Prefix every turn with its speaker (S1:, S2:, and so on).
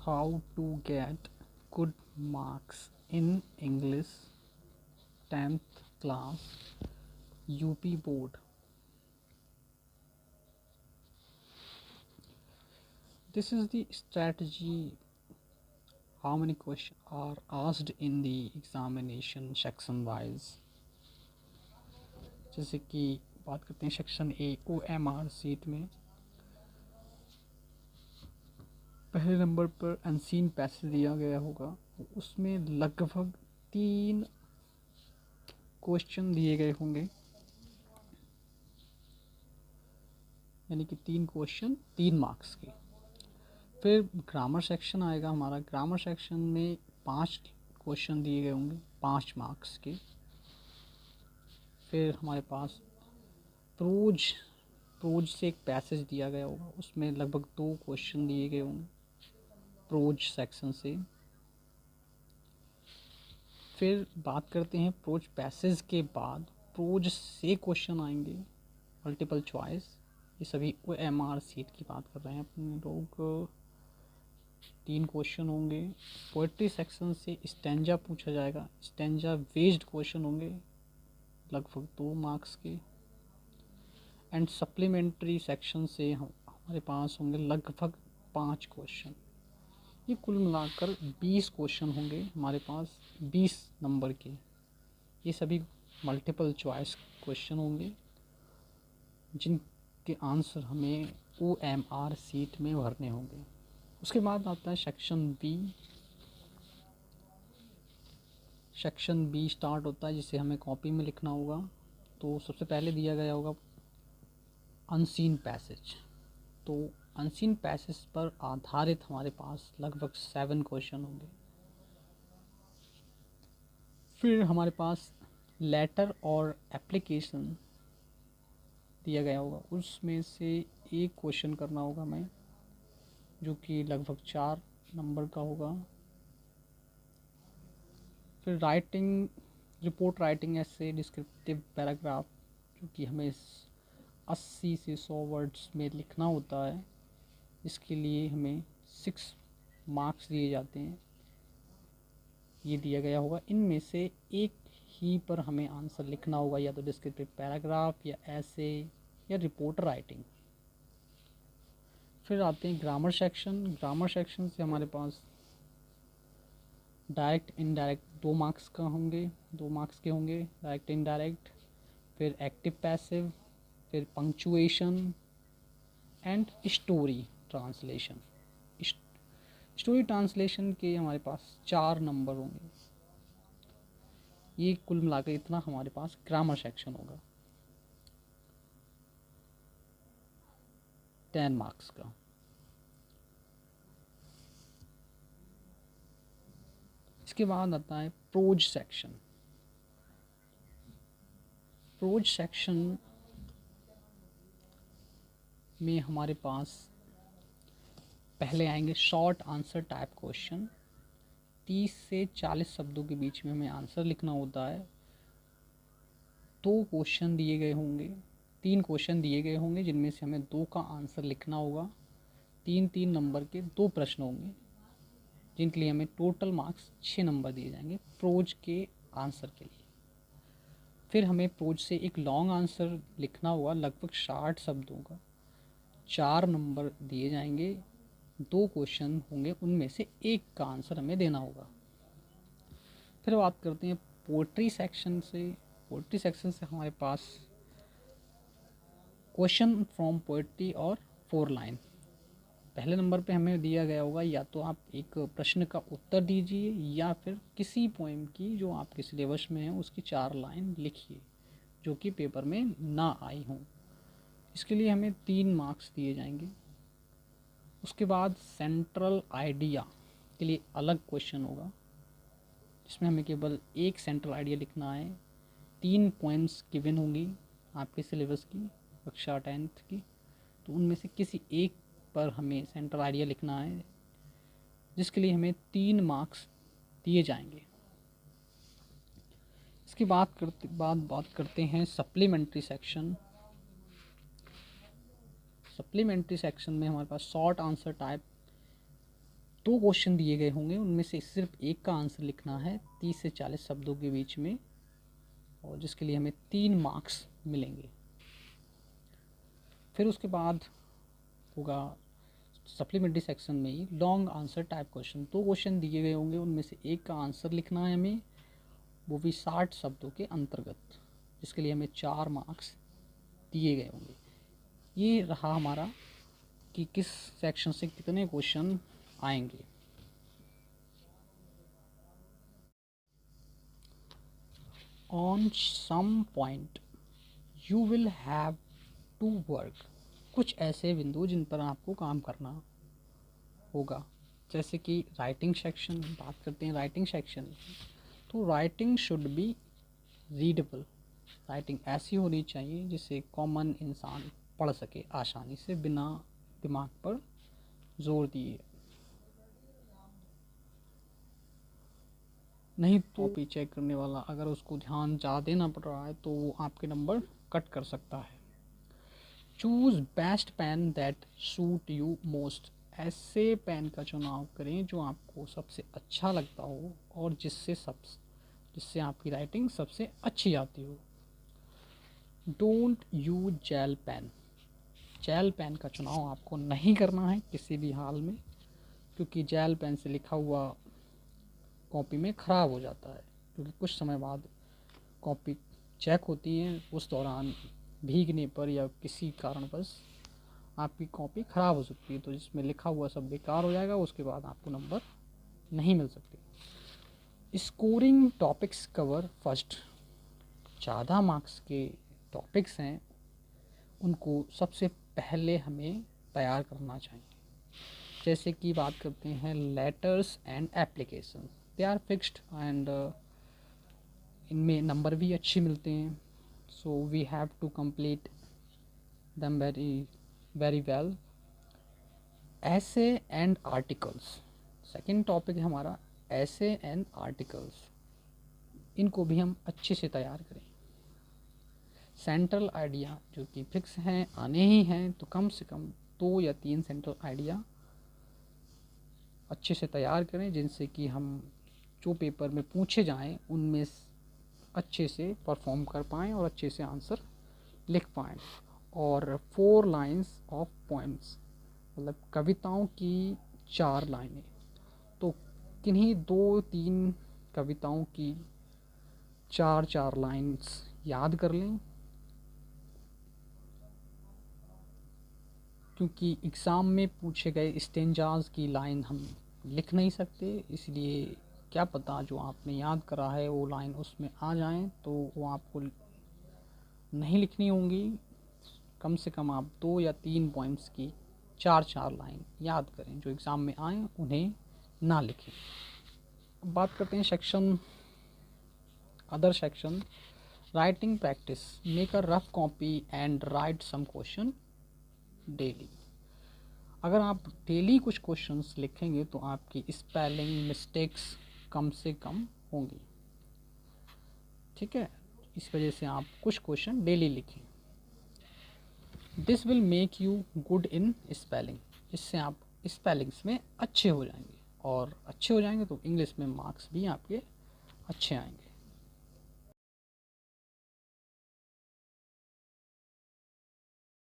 S1: How to get good marks in English 10th class UP board. This is the strategy. How many questions are asked in the examination section wise. जैसे कि बात करते हैं section A OMR seat में पहले number पर unseen passage दिया गया होगा, उसमें लगभग 3 क्वेश्चन दिए गए होंगे, यानी कि 3 क्वेश्चन 3 मार्क्स के। फिर ग्रामर सेक्शन आएगा हमारा। ग्रामर सेक्शन में 5 क्वेश्चन दिए गए होंगे 5 मार्क्स के। फिर हमारे पास प्रोज से एक पैसेज दिया गया होगा, उसमें लगभग 2 क्वेश्चन दिए गए होंगे प्रोज सेक्शन से। फिर बात करते हैं प्रोज पैसेज के बाद प्रोज से क्वेश्चन आएंगे मल्टीपल चॉइस। ये सभी OMR सीट की बात कर रहे हैं अपने लोग। 3 क्वेश्चन होंगे। पोएट्री सेक्शन से स्टैंजा पूछा जाएगा, स्टैंजा बेस्ड क्वेश्चन होंगे लगभग 2 मार्क्स के। एंड सप्लीमेंट्री सेक्शन से हमारे पास होंगे लगभग 5 क्वेश्चन। ये कुल मिलाकर 20 क्वेश्चन होंगे हमारे पास 20 नंबर के। ये सभी मल्टीपल चॉइस क्वेश्चन होंगे जिनके आंसर हमें OMR सीट में भरने होंगे। उसके बाद आता है section B. Section B start होता है जिसे हमें कॉपी में लिखना होगा। तो सबसे पहले दिया गया होगा अनसीन पैसेज। तो अनसीन पैसेज पर आधारित हमारे पास लगभग 7 क्वेश्चन होंगे। फिर हमारे पास लेटर और एप्लीकेशन दिया गया होगा, उसमें से एक क्वेश्चन करना होगा हमें, जो कि लगभग 4 नंबर का होगा। फिर रिपोर्ट राइटिंग ऐसे डिस्क्रिप्टिव पैराग्राफ, जो कि हमें 80 से 100 वर्ड्स में लिखना होता है। इसके लिए हमें 6 मार्क्स दिए जाते हैं। ये दिया गया होगा, इनमें से एक ही पर हमें आंसर लिखना होगा, या तो डिस्क्रिप्टिव पैराग्राफ या ऐसे या रिपोर्ट राइटिंग। फिर आते हैं ग्रामर सेक्शन। ग्रामर सेक्शन से हमारे पास डायरेक्ट इनडायरेक्ट 2 मार्क्स का होंगे, 2 मार्क्स के होंगे डायरेक्ट इनडायरेक्ट। फिर एक्टिव पैसिव, फिर punctuation and story translation. Story translation के हमारे पास 4 नंबर होंगे। ये कुल मिलाकर इतना हमारे पास ग्रामर सेक्शन होगा 10 मार्क्स का। इसके बाद आता है प्रोज सेक्शन। प्रोज सेक्शन में हमारे पास पहले आएंगे शॉर्ट आंसर टाइप क्वेश्चन। 30 से 40 शब्दों के बीच में हमें आंसर लिखना होता है। 2 क्वेश्चन दिए गए होंगे, 3 क्वेश्चन दिए गए होंगे, जिनमें से हमें 2 का आंसर लिखना होगा। 3-3 नंबर के 2 प्रश्न होंगे, जिनके लिए हमें टोटल मार्क्स 6 नंबर दिए जाएंगे प्रोज के आंसर के लिए। फिर हमें प्रोज से एक लॉन्ग आंसर लिखना होगा लगभग 60 शब्दों का, 4 नंबर दिए जाएंगे। 2 क्वेश्चन होंगे, उनमें से एक का आंसर हमें देना होगा। फिर बात करते हैं पोएट्री सेक्शन से। पोएट्री सेक्शन से हमारे पास क्वेश्चन फ्रॉम पोएट्री और 4 लाइन। पहले नंबर पे हमें दिया गया होगा, या तो आप एक प्रश्न का उत्तर दीजिए या फिर किसी पोएम की जो आपके सिलेबस में है उसकी 4 लाइन लिखिए, जो कि पेपर में ना आई हों। इसके लिए हमें 3 मार्क्स दिए जाएंगे। उसके बाद सेंट्रल आइडिया के लिए अलग क्वेश्चन होगा, जिसमें हमें केवल एक सेंट्रल आइडिया लिखना है। 3 पोएम्स गिवन होंगी आपके सिलेबस की, कक्षा 10th की। तो उनमें से किसी एक पर हमें सेंट्रल आइडिया लिखना है, जिसके लिए हमें 3 मार्क्स दिए जाएंगे। इसके बाद बात करते हैं सप्लीमेंट्री सेक्शन। सप्लीमेंट्री सेक्शन में हमारे पास शॉर्ट आंसर टाइप 2 क्वेश्चन दिए गए होंगे, उनमें से सिर्फ एक का आंसर लिखना है 30 से 40 शब्दों के बीच में, और जिसके लिए हमें 3 मार्क्स मिलेंगे। फिर उसके बाद होगा सप्लीमेंट्री सेक्शन में ही long answer type question. 2 question दिए गए होंगे, उनमें से एक का आंसर लिखना है हमें, वो भी 60 शब्दों के अंतर्गत, जिसके लिए हमें 4 मार्क्स दिए गए होंगे। ये रहा हमारा कि किस सेक्शन से कितने क्वेश्चन आएंगे। On some point you will have to work, कुछ ऐसे बिंदु जिन पर आपको काम करना होगा, जैसे कि राइटिंग सेक्शन। बात करते हैं राइटिंग सेक्शन, तो writing should be readable. Writing ऐसी होनी चाहिए जिसे कॉमन इंसान पढ़ सके आसानी से, बिना दिमाग पर जोर दिए। नहीं तो कॉपी चेक करने वाला अगर उसको ध्यान ज़्यादा देना पड़ रहा है तो वो आपके नंबर कट कर सकता है। Choose best pen that suit you most, ऐसे पेन का चुनाव करें जो आपको सबसे अच्छा लगता हो और जिससे आपकी राइटिंग सबसे अच्छी आती हो। Don't use gel pen, gel pen का चुनाव आपको नहीं करना है किसी भी हाल में, क्योंकि जेल पेन से लिखा हुआ कॉपी में ख़राब हो जाता है, क्योंकि कुछ समय बाद कॉपी चेक होती है, उस दौरान भीगने पर या किसी कारणवश आपकी कॉपी ख़राब हो सकती है, तो जिसमें लिखा हुआ सब बेकार हो जाएगा, उसके बाद आपको नंबर नहीं मिल सकते। स्कोरिंग टॉपिक्स कवर फर्स्ट, ज़्यादा मार्क्स के टॉपिक्स हैं उनको सबसे पहले हमें तैयार करना चाहिए। जैसे कि बात करते हैं letters and application, they are fixed and इनमें नंबर भी अच्छे मिलते हैं, so we have to complete them very well। ऐसे एंड आर्टिकल्स, सेकेंड टॉपिक है हमारा ऐसे एंड आर्टिकल्स, इनको भी हम अच्छे से तैयार करें। सेंट्रल आइडिया जो कि फिक्स हैं, आने ही हैं, तो कम से कम 2 या 3 सेंट्रल आइडिया अच्छे से तैयार करें, जिनसे कि हम जो पेपर में पूछे जाएं उनमें अच्छे से परफॉर्म कर पाएँ और अच्छे से आंसर लिख पाएँ। और 4 लाइन्स ऑफ पोएम्स, मतलब कविताओं की 4 लाइनें, तो किन्हीं 2-3 कविताओं की 4-4 लाइन्स याद कर लें, क्योंकि एग्ज़ाम में पूछे गए स्टेंजाज की लाइन हम लिख नहीं सकते, इसलिए क्या पता जो आपने याद करा है वो लाइन उसमें आ जाएं, तो वो आपको नहीं लिखनी होंगी। कम से कम आप 2 या 3 पॉइंट्स की 4-4 लाइन याद करें, जो एग्ज़ाम में आए उन्हें ना लिखें। अब बात करते हैं section other section, writing practice, make a rough copy and write some question daily. अगर आप डेली कुछ क्वेश्चंस लिखेंगे तो आपकी स्पेलिंग मिस्टेक्स कम से कम होंगी, ठीक है। इस वजह से आप कुछ क्वेश्चन डेली लिखें। This will make you good in spelling, इससे आप स्पेलिंग्स में अच्छे हो जाएंगे, और अच्छे हो जाएंगे तो इंग्लिश में मार्क्स भी आपके अच्छे आएंगे।